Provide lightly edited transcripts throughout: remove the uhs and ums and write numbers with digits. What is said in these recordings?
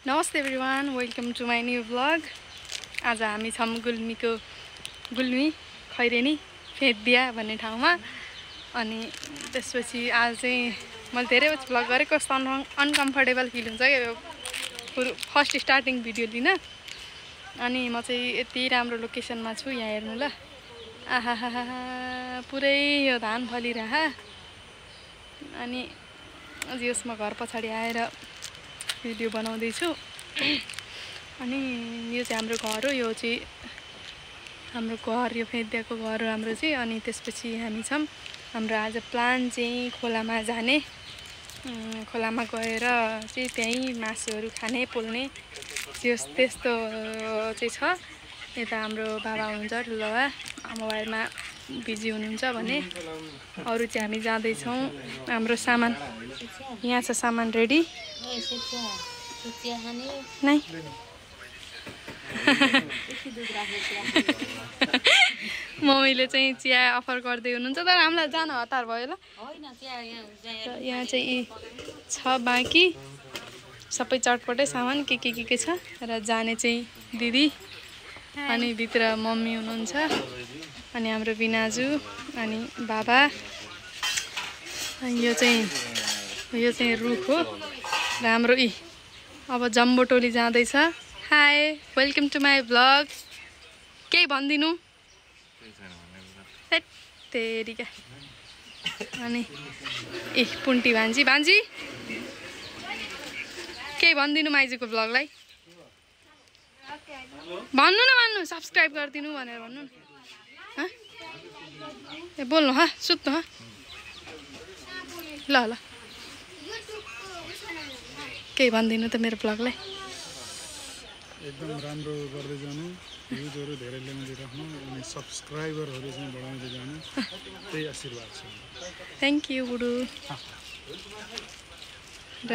नमस्ते everyone, welcome to my new vlog. आज हामी छौँ गुल्मी खैरेनी फेदबिहा भन्ने ठाउँमा। अनि त्यसपछि आज चाहिँ मैले धेरै भ्लग गरेँ, कस्तो अनकम्फर्टेबल फिल हुन्छ क्या फर्स्ट स्टार्टिङ भिडियो लिन। अनि म चाहिँ यति राम्रो लोकेसनमा छु, यहाँ हेर्नु ल। आहा पुरै यो धान फलिरह। अनि जस म घर पछाडि आएर भिडियो बनाउँदैछु। अनि यो चाहिँ हाम्रो घर हो, यो चाहिँ हाम्रो घर, यो फेदियाको घर हो हाम्रो चाहिँ। अनि त्यसपछि हामी छौँ, हाम्रो आज प्लान चाहिँ खोलामा जाने, खोलामा गएर चाहिँ त्यहीँ मासुहरू खाने, पोल्ने त्यस्तो चाहिँ छ। यता हाम्रो बाबा हुनुहुन्छ, ठुलो बाबा मोबाइलमा बिजी हुनुहुन्छ भने। अरू चाहिँ हामी जाँदैछौँ, हाम्रो सामान यहाँ छ, सामान रेडी नै। मम्मीले चाहिँ चिया अफर गर्दै हुनुहुन्छ, तर हामीलाई जान हतार भयो ल। यहाँ चाहिँ छ बाँकी सबै चटपटै सामान के छ। र जाने चाहिँ दिदी, अनि भित्र मम्मी हुनुहुन्छ, अनि हाम्रो बिनाजु, अनि बाबा। यो चाहिँ रुख हो र हाम्रो अब जम्बो टोली जाँदैछ। Hi, welcome to my vlog. केही भनिदिनु तेरिका। अनि पुन्टी भान्जी केही भनिदिनु माइजूको भ्लगलाई। भन्नु सब्सक्राइब गरिदिनु भनेर भन्नु न। ए बोल्नु ह, सुत्नु ह ल। केही भनिदिनु त मेरो भ्लगलाई। एकदम राम्रो गर्दै जानु, भ्युजहरू धेरै ल्याउँदै राख्नु, अनि सब्सक्राइबरहरू चाहिँ बढाउँदै जानु, त्यही आशीर्वाद छ। थ्याङ्क यू बुडु। र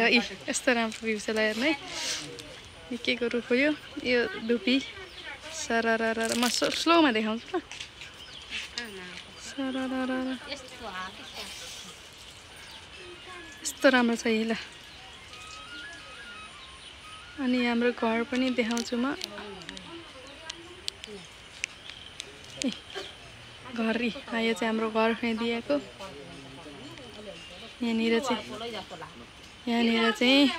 यस्तो राम्रो भ्यू छ ल हेर्नु है। के को रुख हो यो डुपी सरर। म स्लोमा देखाउँछु ल। सरर यस्तो राम्रो छ ल। अनि हाम्रो घर पनि देखाउँछु म। घर यो चाहिँ हाम्रो घर फेदियाको। यहाँनिर चाहिँ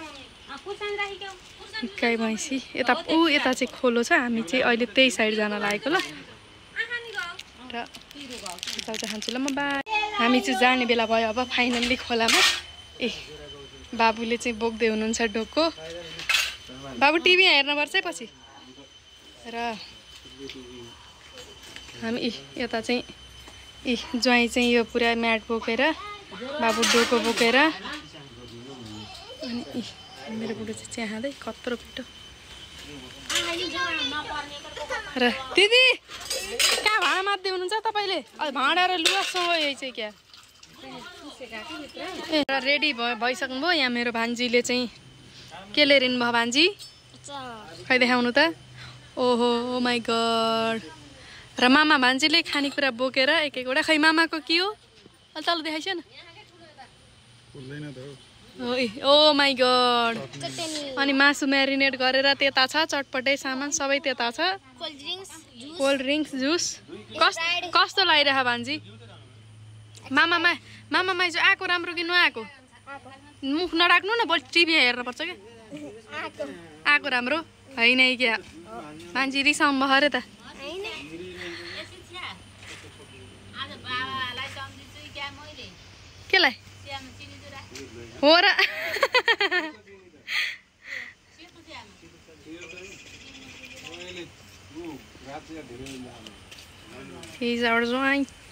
गाई भैँसी। यता चाहिँ खोलो छ, हामी चाहिँ अहिले त्यही साइड जान लागेको ल। र यता खान्छु ल म। बाई। हामी चाहिँ जाने बेला भयो अब फाइनल्ली खोलामा। बाबुले चाहिँ बोक्दै हुनुहुन्छ डोको। बाबु टिभी हेर्नुपर्छ है पछि। र हामी यता चाहिँ ज्वाइँ चाहिँ यो पुरा म्याट बोकेर, बाबु डोको बोकेर। अनि मेरो बुढो चाहिँ चिया खाँदै कत्रो पिटो। र दिदी कहाँ भाँडा मात्दै हुनुहुन्छ तपाईँले? भाँडा र लुगासँग यही चाहिँ क्या रेडी भइसक्नुभयो। यहाँ मेरो भान्जीले चाहिँ के लिएर हिँड्नुभयो भान्जी? खै देखाउनु त। ओहो माई गड। र मामा भान्जीले खानेकुरा बोकेर एक-एकवटा। खै मामाको के हो? तल देखाइछ न। ओ माई गड। अनि मासु म्यारिनेट गरेर त्यता छ, चटपटे सामान सबै त्यता छ। Cold drinks, juice. कस्तो लागिरह भान्जी? मामा माइजू आएको राम्रो कि नआएको? मुख नराख्नु न, बल्ल टिभी हेर्नुपर्छ क्या। आएको राम्रो होइन क्या? भान्जी रिसाउनु भयो अरे त। केलाई हो र?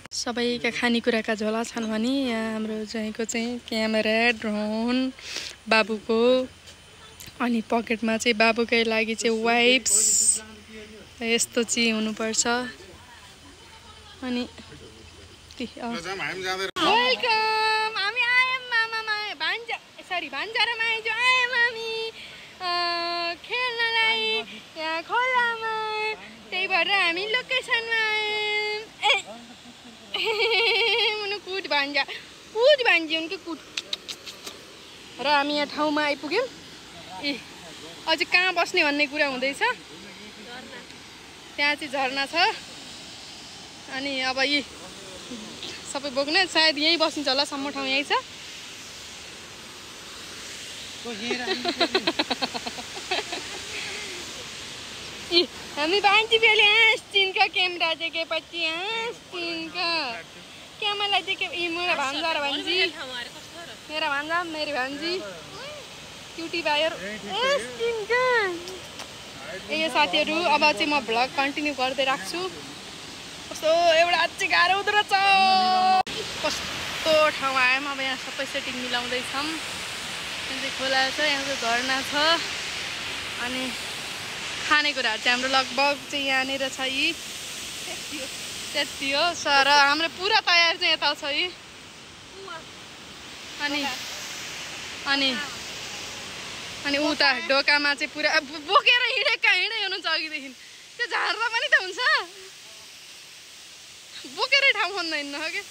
सबैका खानेकुराका झोला छन् भने यहाँ हाम्रो ज्वाइँको चाहिँ क्यामेरा, ड्रोन, बाबुको। अनि पकेटमा चाहिँ बाबुकै लागि चाहिँ वाइप्स, यस्तो चाहिँ हुनुपर्छ। अनि वेलकम, हामी आयौँ भान्जा र माइजू आयौँ हामी खेल्नलाई यहाँ खोलामा। त्यही भएर हामी लोकेसनमा आयौँ। कुद भान्जी उनको कुद। र हामी यहाँ ठाउँमा आइपुग्यौँ। अझै कहाँ बस्ने भन्ने कुरा हुँदैछ। त्यहाँ चाहिँ झरना छ अनि अब यी सबै बोक्ने सायद यहीँ बसिन्छ होला, सम्म ठाउँ यहीँ छ। हामी बाँची पहले आस्तीन का कैमरा देखेपछि आस्तीन का क्या मलाई देखे मेरा भान्जा र भान्जी, मेरा भान्जा मेरी भान्जी क्युटी बायर आस्तीन का। यो साथीहरू अब चाहिँ म भ्लग कन्टिन्यू गर्दै राख्छु। कस्तो एउटा चाहिँ गाह्रो हुँदो रहेछ। कस्तो ठाउँ आयौँ। अब यहाँ सबै सेटिङ मिलाउँदैछौँ। यहाँ चाहिँ खोला छ, यहाँ चाहिँ झरना छ अनि खानेकुराहरू चाहिँ हाम्रो लगभग चाहिँ यहाँनिर छ। यी त्यति हो सर। हाम्रो पुरा तयार चाहिँ यता छ यी। अनि अनि अनि उता ढोकामा चाहिँ पुरा बोकेर हिँडेका हिँडै हुनुहुन्छ अघिदेखि। त्यो झार्दा पनि त हुन्छ, बोकेरै ठाउँ खोज्न हिँड्नु हो कि।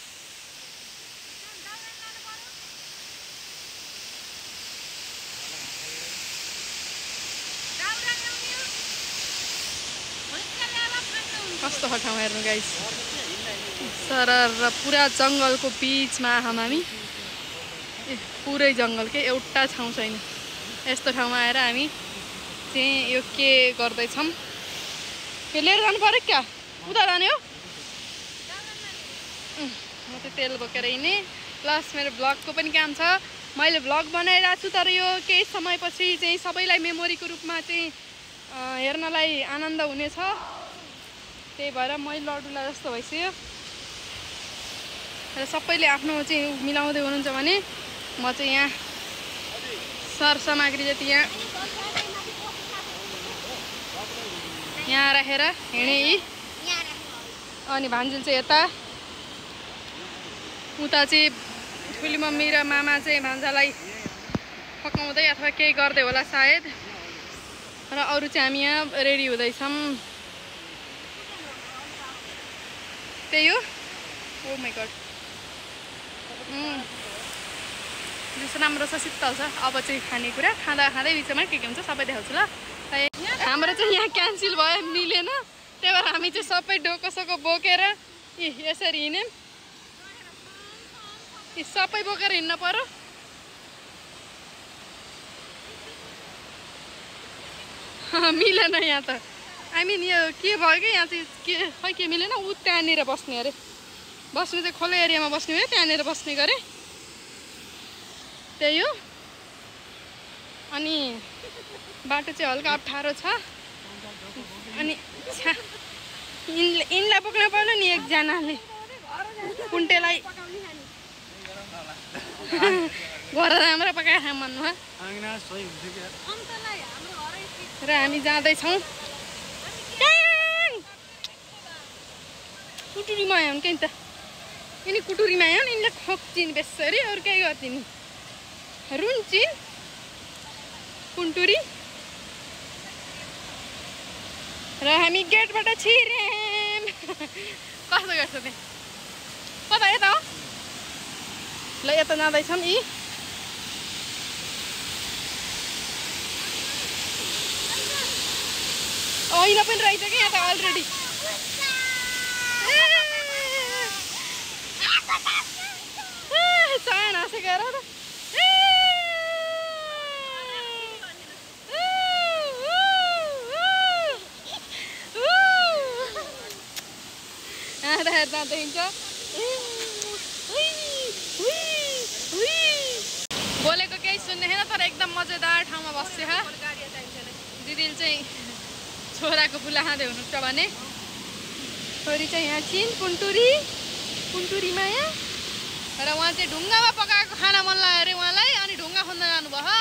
कस्तो ठाउँ हेर्नु गाइस। सर र पुरा जङ्गलको बिचमा हामी पुरै जङ्गल के एउटा ठाउँ छैन। यस्तो ठाउँमा आएर हामी चाहिँ यो के गर्दैछौँ, के लिएर जानु पर्यो क्या, उता जाने हो। म चाहिँ तेल बोकेर हिँड्ने, प्लस मेरो भ्लगको पनि काम छ। मैले भ्लग बनाइरहेको छु, तर यो केही समयपछि चाहिँ सबैलाई मेमोरीको रूपमा चाहिँ हेर्नलाई आनन्द हुनेछ। त्यही भएर मै लडुला जस्तो भइसक्यो र सबैले आफ्नो चाहिँ मिलाउँदै हुनुहुन्छ भने म चाहिँ यहाँ सरसामग्री जति यहाँ राखेर हिँडेँ यी। अनि भान्जुल चाहिँ यता, उता चाहिँ ठुली मम्मी र मामा चाहिँ भान्जालाई पकाउँदै अथवा केही गर्दै होला सायद। र अरू चाहिँ हामी यहाँ रेडी हुँदैछौँ। त्यही हो। ओ माई गड, जुस राम्रो छ, शीतल छ। अब चाहिँ खानेकुरा खाँदा खाँदै बिचमा के हुन्छ सबै देखाउँछु ल। हाम्रो चाहिँ यहाँ क्यान्सल भयो, मिलेन। त्यही भएर हामी चाहिँ सबै डोकोसोको बोकेर यसरी हिँड्यौँ। सबै बोकेर हिँड्न पर्यो। मिलेन यहाँ त। आई मिन यो के भयो कि यहाँ चाहिँ के खै के मिलेन। ऊ त्यहाँनिर बस्ने अरे, बस्नु चाहिँ खोला एरियामा बस्ने हो, त्यहाँनिर बस्ने गरे। त्यही हो। अनि बाटो चाहिँ हल्का अप्ठ्यारो छ। अनि यिनलाई बोक्न पर्यो नि एकजनाले, कुन्टेलाई घर राम्रो पकाएर खाऊँ भन्नुभयो। र हामी जाँदैछौँ। कुटुरीमा आयो नि त, यिनी कुटुरीमा आयो नि, यिनले खोक्चिन् बेसरी। अरू केही गर्दिन्, रुन्चिन् कुन्टुरी। र हामी गेटबाट छिर्यौँ। कस्तो गर्छ त्यहाँ, कता यता हो ल, यता जाँदैछौँ। यी ऐना पनि रहेछ कि यहाँ त अलरेडी। सानो हाँसेको हेर त। हेर्दा देखिन्छ। बोलेको केही सुन्ने छैन, तर एकदम मजेदार ठाउँमा बस्छ। दिदीले चाहिँ छोराको फुला खाँदै हुनुहुन्छ भने छोरी चाहिँ यहाँ छिन् कुन्टुरी माया। र उहाँ चाहिँ ढुङ्गामा पकाएको खाना मन लाग्यो अरे उहाँलाई, अनि ढुङ्गा खोज्न जानुभयो।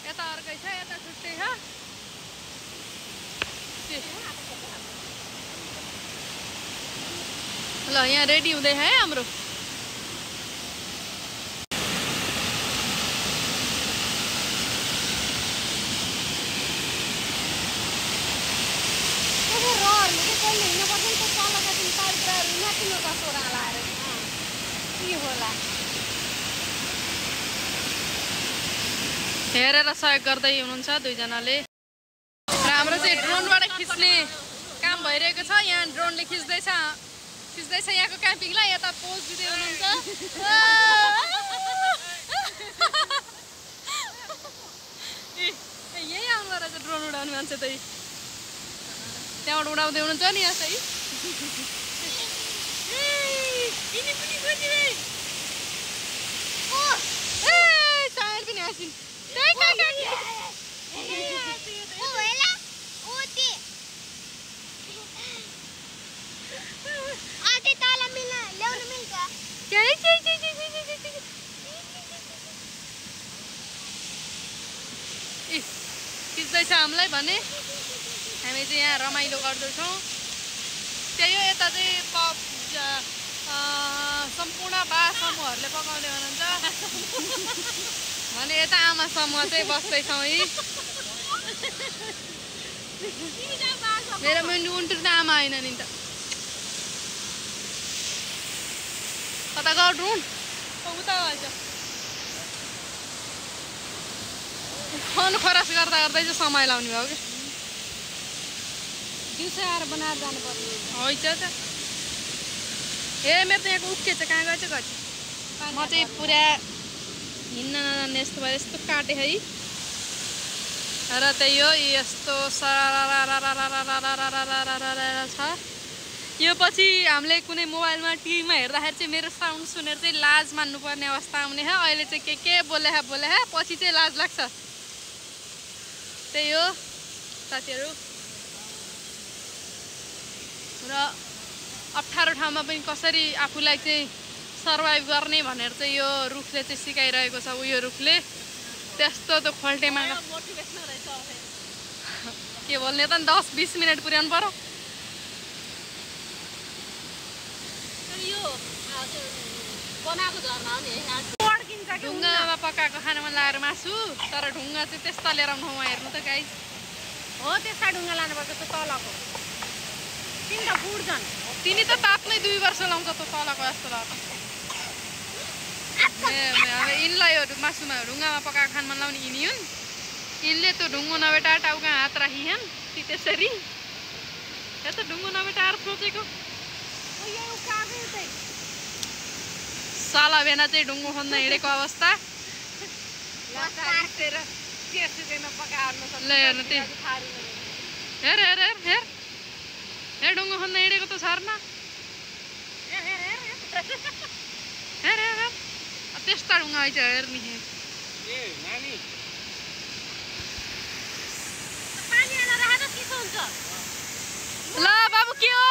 यता अर्कै छ, यता छुट्टै छ। ल यहाँ रेडी हुँदैछ है हाम्रो। हेरेर सहयोग गर्दै हुनुहुन्छ दुईजनाले। र हाम्रो चाहिँ ड्रोनबाट खिच्ने काम भइरहेको छ। यहाँ ड्रोनले खिच्दैछ यहाँको क्याम्पिङलाई। यता पोज दिँदै हुनुहुन्छ। यही आउनु रहेछ ड्रोन उडाउने मान्छे त त्यहाँबाट उडाउँदै हुनुहुन्छ नि यहाँ चाहिँ। सायल पनि आसिन्। खिच्दैछ हामीलाई भने हामी चाहिँ यहाँ रमाइलो गर्दैछौँ। त्यही हो यता चाहिँ सम्पूर्ण बा समूहहरूले पकाउँदै हुनुहुन्छ भने यता आमा समूह चाहिँ बस्दैछौँ है। मेरो मुन्टु त आमा होइन नि त। कता गयो ड्रोन उता हाल्छ। खरास गर्दा गर्दै चाहिँ समय लाउने भयो कि दिउँसो आएर बनाएर जानुपर्ने होइन त। मेरो त यहाँको उक्के चाहिँ कहाँ गएछ गएछ। म चाहिँ पुरा हिँड्न नजान्ने यस्तो भयो। यस्तो काटेँ है। र त्यही हो यस्तो छ। यो पछि हामीले कुनै मोबाइलमा टिभीमा हेर्दाखेरि चाहिँ मेरो साउन्ड सुनेर चाहिँ लाज मान्नुपर्ने अवस्था आउने है। अहिले चाहिँ के बोले पछि चाहिँ लाज लाग्छ। त्यही हो साथीहरू। र अप्ठ्यारो ठाउँमा पनि कसरी आफूलाई चाहिँ सर्भाइभ गर्ने भनेर चाहिँ यो रुखले चाहिँ सिकाइरहेको छ। उयो रुखले त्यस्तो त खोल्टेमा के बोल्ने त 10-20 मिनट पुर्याउनु पर्यो। ढुङ्गामा पकाएको खाना मन लगाएर मासु। तर ढुङ्गा चाहिँ त्यस्ता लिएर आउनु ठाउँमा हेर्नु त गाइस। हो त्यस्ता ढुङ्गा लानुपर्छ त तलको। तिनी त फुट्छन्। तिनी त ताप्नै 2 वर्ष लाउँछ त तलको जस्तो लाग्छ। यिनलाई यो मासुमा ढुङ्गामा पकाएको खान मन लाउने यिनी हुन्। यिनले त ढुङ्गो नबेटा टाउका हात राखिहान् ती त्यसरी। यो त ढुङ्गो नबेटाएर सोचेको साला बेना चाहिँ ढुङ्गो खोज्न हिँडेको अवस्था। हेर हेर हेर हेर हेर ढुङ्गो खोज्न हिँडेको त छर्न। हेर हेर त्यस्ता ढुङ्गा आइज हेर्ने। ल बाबु के हो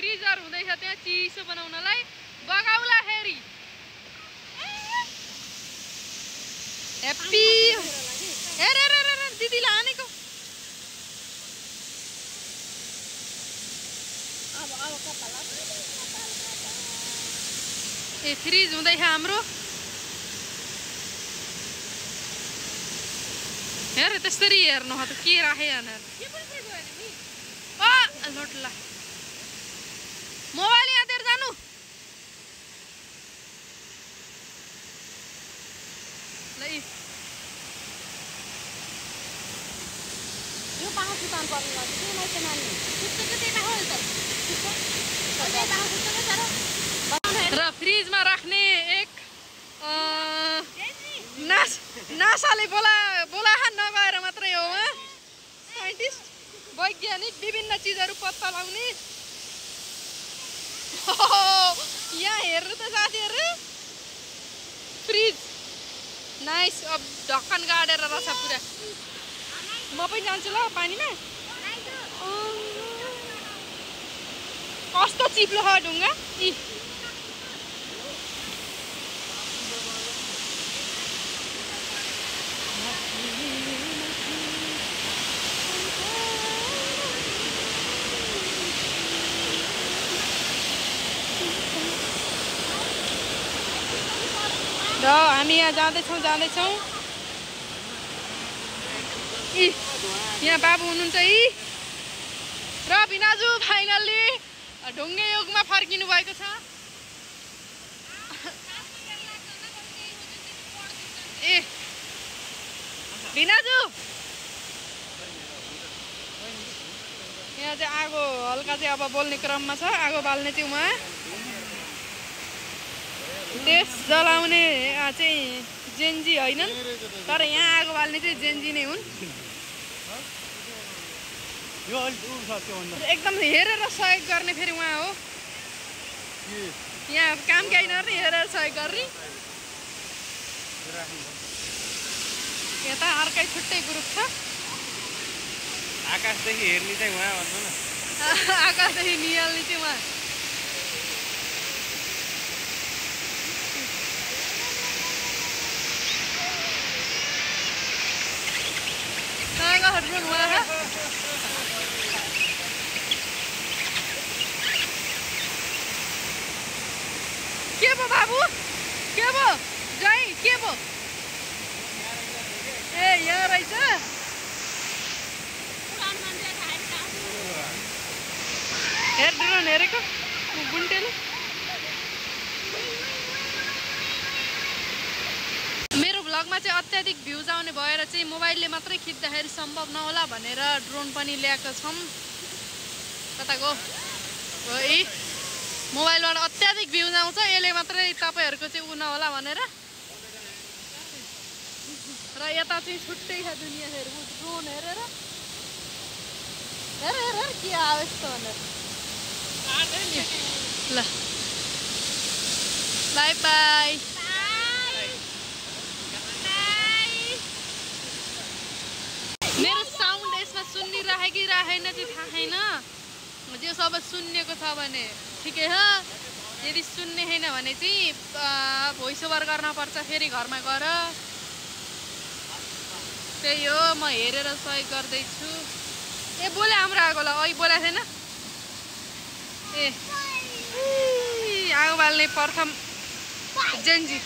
फ्रिजर हुँदैछ त्यहाँ चिसो बनाउनलाई। बगाउला फेरि ह्याप्पी। हेर हेर हेर दिदीलाई हानेको। फ्रिज हुँदैछ हाम्रो। हेर त्यसरी हेर्नु त के राखे भनेर। लोटला मोबाइल यहाँतिर जानु। यो पाँच दुकान पर्ने गर्छ के मैले नानी पुस्तक त्यता हो त र फ्रिजमा राख्ने एक नासाले बोलाहा नगएर मात्रै हो। साइन्टिस्ट वैज्ञानिक विभिन्न चिजहरू पत्ता लगाउने। यहाँ हेर्नु त साथीहरू फ्रिज नाइस। अब ढक्कन गाडेर रहेछ पुरा। म पनि जान्छु ल पानीमा। कस्तो चिप्लो छ ढुङ्गा। र हामी यहाँ जाँदैछौँ। यहाँ बाबु हुनुहुन्छ है। र भिनाजु फाइनल्ली ढुङ्गे युगमा फर्किनु भएको छ। ए भिनाजु यहाँ चाहिँ आगो हल्का चाहिँ अब बोल्ने क्रममा छ आगो बाल्ने चाहिँ उहाँ देश जलाउने चाहिँ जेन्जी होइनन् तर यहाँ आगो बाल्ने चाहिँ जेन्जी नै हुन् एकदम हेरेर सहयोग गर्ने फेरि उहाँ हो यहाँ काम केही नगर्ने हेरेर सहयोग गर्ने यता अर्कै छुट्टै ग्रुप छ आकाशदेखि हेर्ने चाहिँ उहाँ भन्नु न आकाशदेखि निहाल्ने चाहिँ उहाँ ड्रोन उहाँ के पो बाबु के पो जय के पो ए यहाँ रहेछ हेर ड्रोन हेरेको गुन्टेले मेरो भ्लगमा चाहिँ अत्याधिक भ्युज आउने भएर चाहिँ मोबाइलले मात्रै खिच्दाखेरि सम्भव नहोला भनेर ड्रोन पनि ल्याएका छौँ कता गयो है मोबाइलबाट अत्याधिक भ्युज आउँछ यसले मात्रै तपाईँहरूको चाहिँ उ नहोला भनेर र यता चाहिँ छुट्टै छ दुनियाँ हेर ड्रोन हेरेर हेर हेर हेर के आयो यस्तो भनेर ल बाई बाई मेरो साउन्ड यसमा सुनिराखे कि राखेन चाहिँ थाहा छैन जो सब सुन्नेको छ भने ठिकै हो यदि सुन्ने छैन भने चाहिँ भोइस ओभर गर्न पर्छ फेरि घरमा गएर त्यही हो म हेरेर सहयोग गर्दैछु ए बोले हाम्रो आगोलाई अघि बोलाएको थिएन ए आगो बाल्ने प्रथम जेन्जी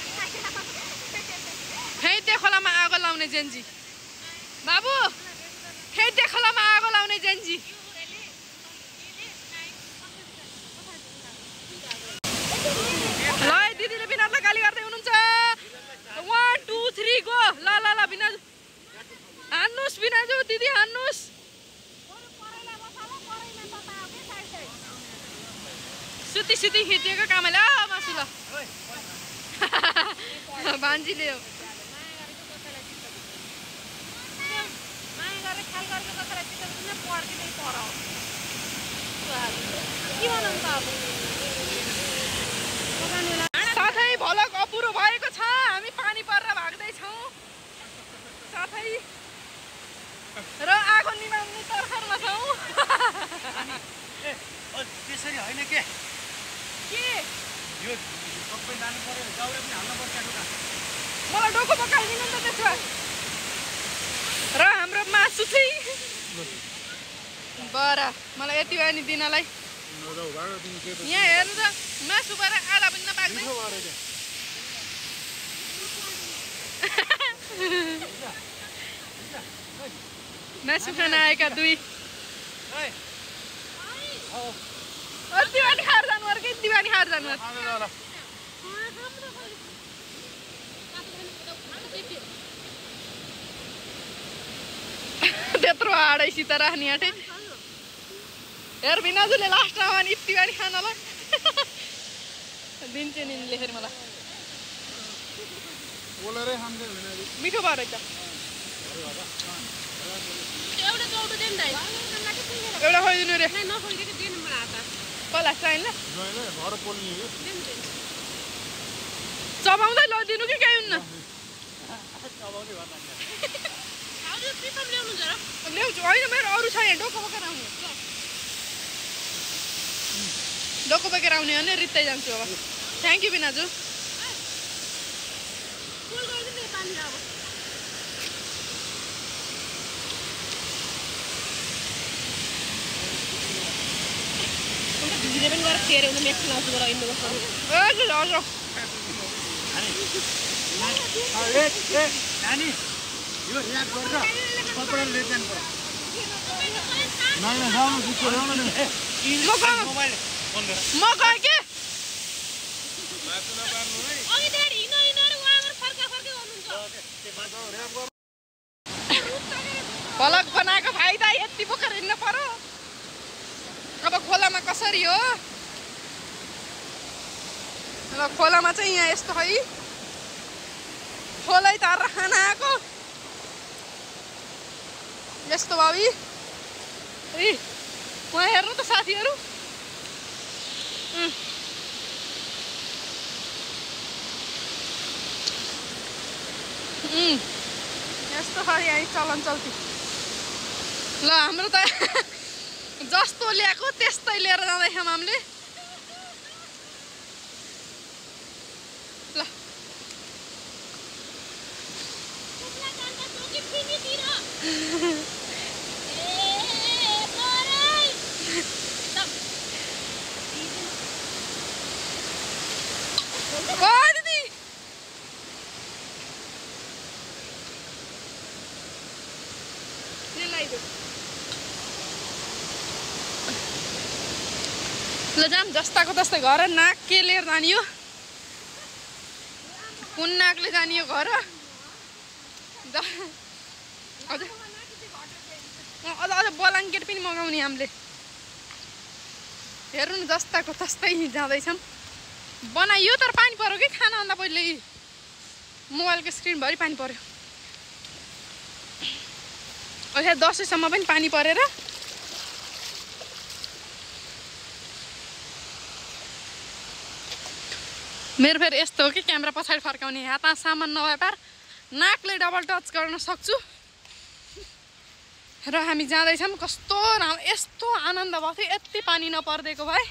खैते खोलामा आगो लाउने जेन्जी बाबु खैते खोलामा आगो लाउने जेन्जी ल दिदीले बिनाजलाई गाली गर्दै हुनुहुन्छ 1 2 3 गो ल ल ल बिनाज हान्नुस् बिनाजु दिदी हान्नुस् सुती सुती खिचेको कामले मासु ल भान्जीले हो साथै भलक अपुरो भएको छ हामी पानी परेर भाग्दैछौँ साथै र आगो निभाउने तर्खरमा छौँ त्यसरी होइन के यो सबै जानु पर्यो दाउरा पनि हाल्नु पर्छ मलाई डोको पकाइदिनु नि त त्यसमा र हाम्रो मासु चाहिँ बरा मलाई यति भयो नि दिनलाई यहाँ हेर्नु त मासु भएर आधा पनि नपाक्दैन मासु खान आएका दुई दिवानी खाएर जानु कि दिवानी खाएर जानु त्यत्रो आडैसित राख्ने आँटे हेर बिनाजुले लास्टमा भने दिवानी खानलाई दिन्छ नि लेखेर मलाई मिठो भयो रहेछ एउटा खोइदिनु रे कसलाई चाहिन्छ चबाउँदै लगिदिनु कि केही हुन्न ल्याउँछु होइन मेरो अरू छ यहाँ डोको बोकेर आउने डोको बोकेर आउने भने रित्तै जान्छु अब थ्याङ्क यू बिनाजु नानी यो याद गर्छ कपडा लिएर जानु पर्छ म गएँ के अघि देखाएर हिँड्नु उहाँबाट फर्का फर्कै गर्नुहुन्छ भलक बनाएको फाइदा यति बोकेर हिँड्नु पर्यो अब खोलामा कसरी हो ल खोलामा चाहिँ यहाँ यस्तो है खोलै तार खाना आएको यस्तो भावी ए वहाँ हेर्नु त साथीहरू यस्तो छ यहाँ चलन चल्ती ल हाम्रो त जस्तो ल्याएको त्यस्तै लिएर जाँदैछ हामीले ल दिदी ल जाम जस्ताको तस्तै घर नाक के लिएर जाने हो कुन नाकले जाने हो घर अझ अझ ब्ल्याङ्केट पनि मगाउने हामीले हेर्नु न जस्ताको तस्तै जाँदैछौँ बनाइयो तर पानी पर्यो कि खानाभन्दा पहिले मोबाइलको स्क्रिनभरि पानी पर्यो अहिले दसैँसम्म पनि पानी परेर मेरो फेरि यस्तो हो कि क्यामेरा पछाडि फर्काउने हातमा सामान नभए पार नाकले डबल टच गर्न सक्छु र हामी जाँदैछौँ कस्तो यस्तो आनन्द भएको थियो यति पानी नपर्दिएको भए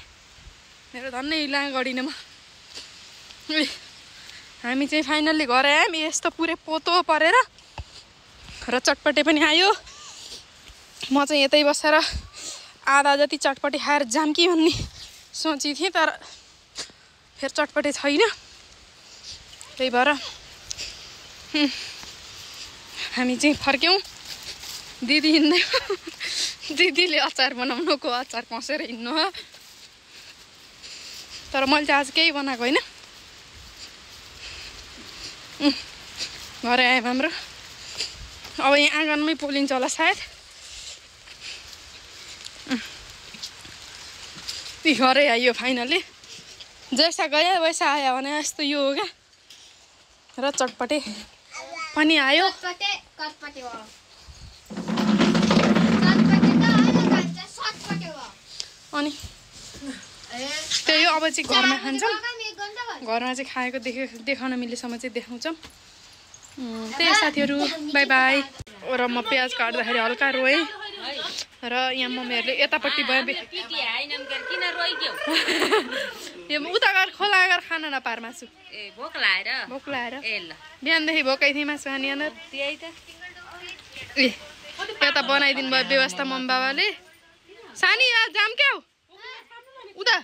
मेरो धन्नै हिला गरिनँ म हामी चाहिँ फाइनल्ली घर आयौँ यस्तो पुरै पोतो परेर र चटपटे पनि आयो म चाहिँ यतै बसेर आधा जति चटपटे खाएर जाम कि भन्ने सोची थिएँ तर फेरि चटपटे छैन त्यही भएर हामी चाहिँ फर्क्यौँ दिदी हिँड्दै दिदीले अचार बनाउनुको अचार कसेर हिँड्नु हो तर मैले चाहिँ आज केही बनाएको होइन घर आयो हाम्रो अब यहाँ आँगनमै पोलिन्छ होला सायद ती घरै आयो फाइनली जैसा गयो वैसा आयो भने यस्तो यो हो क्या र चटपटे पनि आयो अनि त्यही हो अब चाहिँ घरमा खान्छौँ घरमा चाहिँ खाएको देखाउन मिलेसम्म चाहिँ देखाउँछौँ त्यही साथीहरू बाई बाई र म प्याज काट्दाखेरि हल्का रोएँ र यहाँ मम्मीहरूले यतापट्टि भयो उता गएर खोला गएर खान नपार मासु भोक लाएर बिहानदेखि भोकै थिएँ मासु खाने अन्त त्यही त ए यता बनाइदिनु भयो व्यवस्था मम्मी बाबाले सानी यहाँ जाम क्या हो उता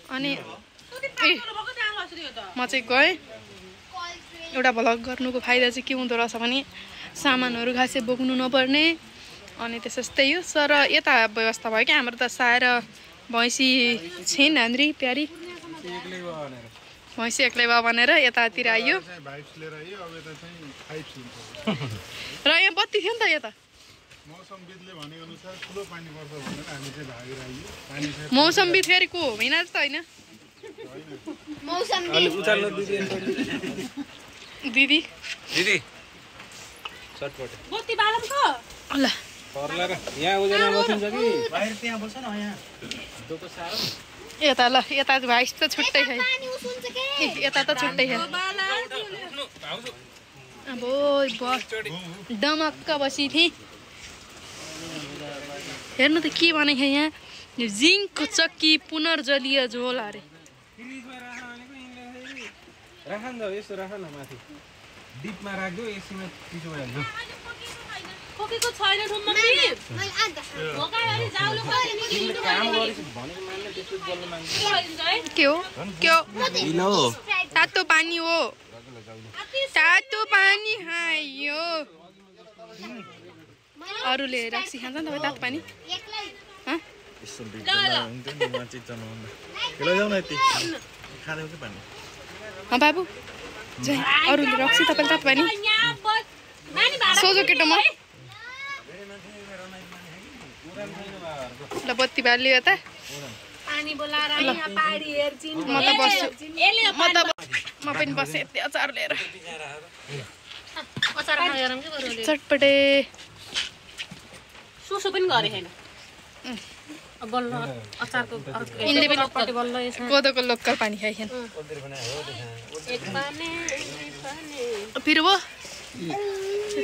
अनि म चाहिँ गएँ एउटा भ्लग गर्नुको फाइदा चाहिँ के हुँदो रहेछ भने सामानहरू खासै बोक्नु नपर्ने अनि त्यसै हो तर यता व्यवस्था भयो क्या हाम्रो त साएर भैँसी छिन् हान्द्री प्यारी भैँसी एक्लै भयो भनेर यतातिर आइयो र यहाँ बत्ती थियो नि त यता मौसमविद फेरि को हो होइन त होइन दिदी दिदी बत्ती बालमको ल यहाँ उजना बसिन्छ कि बाहिर त्यहाँ बस्छ न यहाँ यता ल यता भाइस त छुट्टै छ यता त छुट्टै छ अब डमक्क बसी थिएँ हेर्नु त के भनेको यहाँ जिङ्कको चक्की पुनर्जलीय झोल अरे राखन त यस्तो राख न माथि डिपमा राख्दो एकछिनमा पिछो भइहाल्छ खोकेको छैन रुममा नि भोकाइहरु जाउलो तिमीले काम गरेछ भनेको मान्ने त्यसो बोल्न माग्छ के हो तातो पानी हो तातो पानी हायो अरूले राक्सी खान्छ नि तपाईँ तातो पानी यसो बिग्रना हुन्थ्यो नि मान्छे चलाउन खेला जाऊ न यति खाँदै के पानी बाबु अरूले रक्सी तपाईँले तातो पानी सोझो केटो म ल बत्ती बाल्यो यता पानी बोलाएर यहाँ पाडी हेर्छिन् म त बस्छु म पनि बसेँ यति अचार लिएर अचार खाएर के गर्नु चटपटे सुसु पनि गरे हैन बल्ल अचारको इनले पनि चटपटे बल्ल यसमा कोदोको लोकल पानी खाइखेन एक पानी फिर वो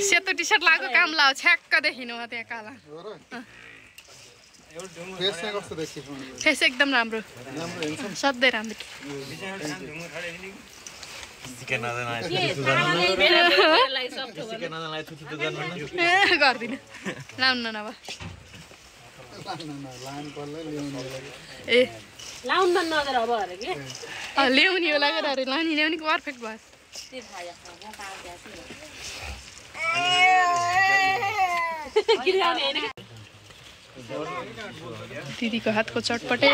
सेतो टी सर्ट लगाएको काम लाओ छ्याक्क देखिनु म त्यहाँ काला फेस एकदम राम्रो सधैँ राम्रो गर्दिनँ लाउनु नभए ए लाउन नगर अब अरे के ल्याउने होला गरेर ल्याउने पर्फेक्ट भयो दिदीको हातको चटपटे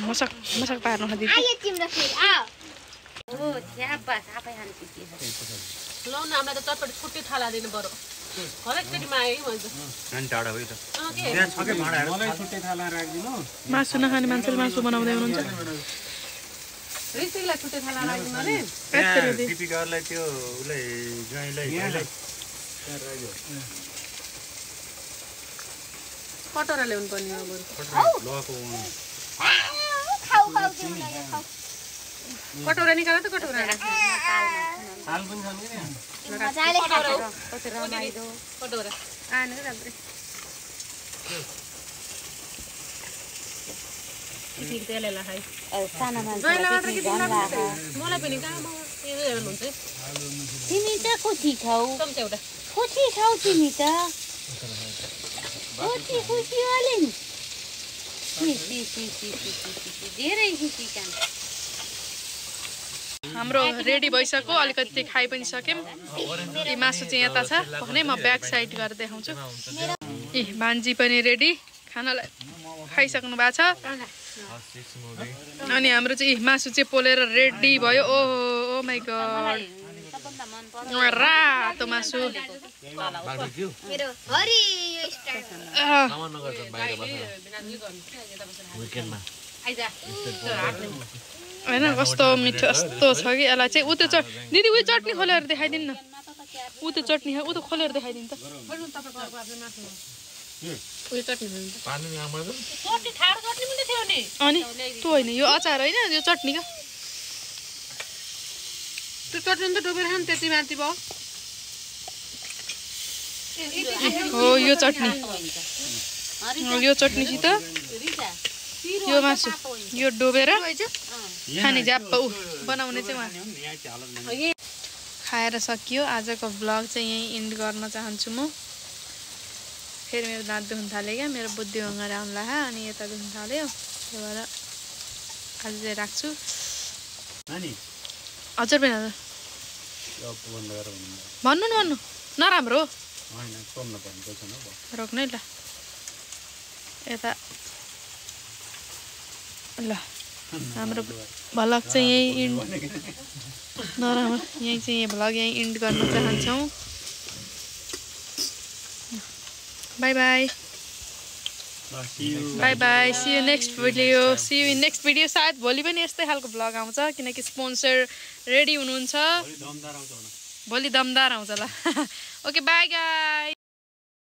मसक मसक पार्नु दिदी लाउन हामीलाई त चटपटे छुट्टै थाला दिनु पर्यो हरेक केटीमा आयो मैले मासु नखाने मान्छेले मासु बनाउँदै हुनुहुन्छ ऋषिलाई छुट्टै थाला राख्दिनु अरे दिपिकालाई त्यो उलाई ज्वाइँलाई कटोरा ल्याउनु पर्ने अब कटोरा निकाल त कटोरा कटोरा मलाई पनि कहाँ हेर्नुहुन्छ तिमी त खुसी छौ चम्चा एउटा खुसी छौ तिमी त खुसी खुसी वाले नि धेरै खुसी छन् हाम्रो रेडी भइसक्यो अलिकति खाइ पनि सक्यौँ ए मासु चाहिँ यता छ भने म ब्याक साइड गरेर देखाउँछु ए भान्जी पनि रेडी खानालाई खाइसक्नु भएको छ अनि हाम्रो चाहिँ मासु चाहिँ पोलेर रेडी भयो ओ माइ गड रातो मासु होइन कस्तो मिठो यस्तो छ कि यसलाई चाहिँ ऊ त्यो दिदी उयो चटनी खोलेर देखाइदिनु न ऊ त्यो चटनी ऊ त खोलेर देखाइदिनु त अनि त्यो होइन यो अचार होइन यो चटनी क्या त्यो चटनी त डुबेर खानु त्यति माथि भयो हो यो चटनी सित यो मासु यो डुबेर खाने झ्याप्प ऊ बनाउने चाहिँ उहाँ खाएर सकियो आजको भ्लग चाहिँ यहीँ इन्ड गर्न चाहन्छु म फेरि मेरो दाँत दुख्न थाल्यो क्या मेरो बुद्धि भङ्गर आउनु लाग्यो अनि यता दुख्न थाल्यो त्यही भएर आज चाहिँ राख्छु हजुर पनि हजुर भन्नु नराम्रो रोक्नु है ल यता ल हाम्रो भ्लग चाहिँ यहीँ इन्ड नराम्रो यहीँ चाहिँ यो भ्लग यहीँ इन्ड गर्न चाहन्छौँ bye bye see you next video सायद भोलि पनि यस्तै खालको भ्लग आउँछ किनकि स्पोन्सर रेडी हुनुहुन्छ भोलि दमदार आउँछ ल ओके बाई गाई